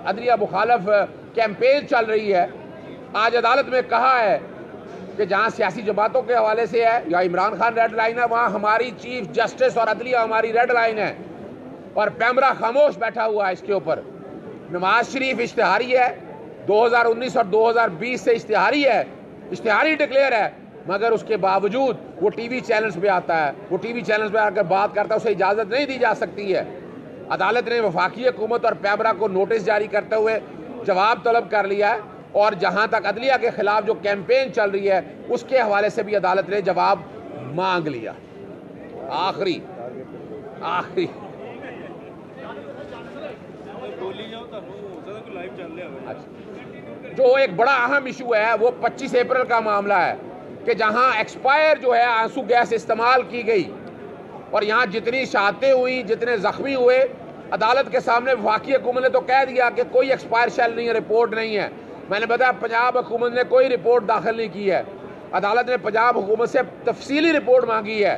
अदलिया मुखालफ कैंपेन चल रही है। आज अदालत में कहा है कि जहाँ सियासी जमातों के हवाले से है या इमरान खान रेड लाइन है, वहाँ हमारी चीफ जस्टिस और अदलिया हमारी रेड लाइन है, और पैमरा खामोश बैठा हुआ है इसके ऊपर। नवाज शरीफ इश्तिहारी है, 2019 और 2020 से इश्तिहारी डिक्लेयर है, मगर उसके बावजूद वो टीवी चैनल्स पे आता है, वो टीवी चैनल्स पे आकर बात करता है, उसे इजाज़त नहीं दी जा सकती है। अदालत ने वफाकी हुकूमत और पैमरा को नोटिस जारी करते हुए जवाब तलब कर लिया है, और जहां तक अदलिया के खिलाफ जो कैंपेन चल रही है उसके हवाले से भी अदालत ने जवाब मांग लिया। आखिरी जो एक बड़ा अहम इशू है वो 25 अप्रैल का मामला है कि जहां एक्सपायर जो है आंसू गैस इस्तेमाल की गई और यहां जितनी शहादतें हुई, जितने जख्मी हुए, अदालत के सामने वफाकी हुकूमत ने तो कह दिया कि कोई एक्सपायर शेल नहीं है, रिपोर्ट नहीं है। मैंने बताया पंजाब हुकूमत ने कोई रिपोर्ट दाखिल नहीं की है। अदालत ने पंजाब हुकूमत से तफसीली रिपोर्ट मांगी है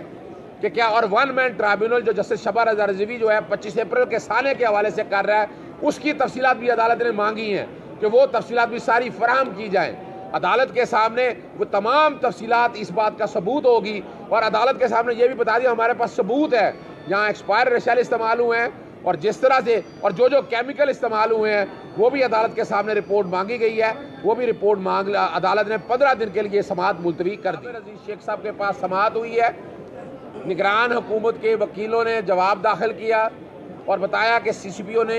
कि क्या, और 1 मैन ट्राइब्यूनल जो जस्टिस शबा रज़ा रिजवी जो है 25 अप्रैल के साने के हवाले से कर रहा है, उसकी तफसीलात भी अदालत ने मांगी हैं कि वो तफसीलात भी सारी फराहम की जाएँ। अदालत के सामने वो तमाम तफसीलात इस बात का सबूत होगी, और अदालत के सामने ये भी बता दिया हमारे पास सबूत है जहाँ एक्सपायर रसायल इस्तेमाल हुए हैं और जिस तरह से और जो केमिकल इस्तेमाल हुए हैं वो भी अदालत के सामने रिपोर्ट मांगी गई है। वो भी रिपोर्ट मांग अदालत ने 15 दिन के लिए समाअत मुलतवी कर दी। अजीज शेख साहब के पास समाअत हुई है। निगरान हुकूमत के वकीलों ने जवाब दाखिल किया और बताया कि CCPO ने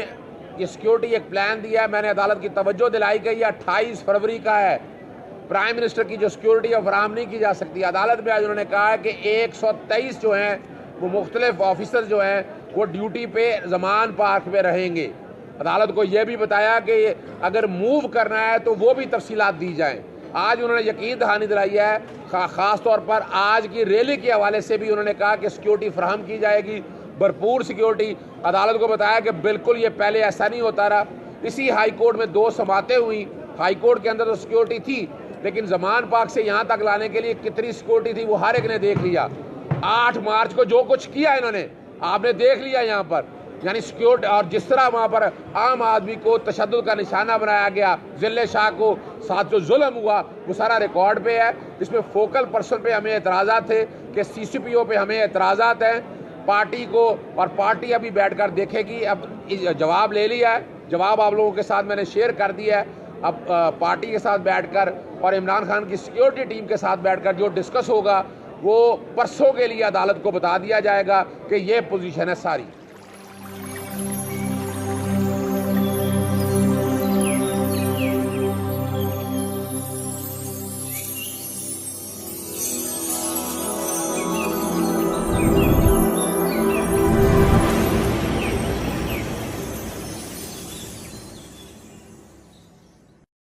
ये सिक्योरिटी एक प्लान दिया है। मैंने अदालत की तवज्जो दिलाई गई है 28 फरवरी का है। प्राइम मिनिस्टर की जो सिक्योरिटी है फराहम नहीं की जा सकती। अदालत में आज उन्होंने कहा है कि 123 जो हैं वो मुख्तलिफ ऑफिसर जो हैं वो ड्यूटी पे ज़मान पार्क में रहेंगे। अदालत को यह भी बताया कि अगर मूव करना है तो वो भी तफसीलात दी जाएं। आज उन्होंने यकीन दहानी दिलाई है, ख़ास तौर पर आज की रैली के हवाले से भी उन्होंने कहा कि सिक्योरिटी फराहम की जाएगी, भरपूर सिक्योरिटी। अदालत को बताया कि बिल्कुल ये पहले ऐसा नहीं होता रहा। इसी हाई कोर्ट में 2 समातें हुई। हाई कोर्ट के अंदर तो सिक्योरिटी थी, लेकिन ज़मान पार्क से यहाँ तक लाने के लिए कितनी सिक्योरिटी थी वो हर एक ने देख लिया। 8 मार्च को जो कुछ किया इन्होंने आपने देख लिया यहाँ पर, यानी सिक्योरिटी, और जिस तरह वहाँ पर आम आदमी को तशद्दुद का निशाना बनाया गया, ज़िले शाह को साथ जो जुल्म हुआ वो सारा रिकॉर्ड पे है। इसमें फोकल पर्सन पे हमें एतराज़ात थे कि CCPO पे हमें एतराज़ात हैं पार्टी को, और पार्टी अभी बैठकर देखेगी। अब जवाब ले लिया है, जवाब आप लोगों के साथ मैंने शेयर कर दिया है। अब पार्टी के साथ बैठकर और इमरान खान की सिक्योरिटी टीम के साथ बैठकर जो डिस्कस होगा वो परसों के लिए अदालत को बता दिया जाएगा कि ये पोजीशन है सारी।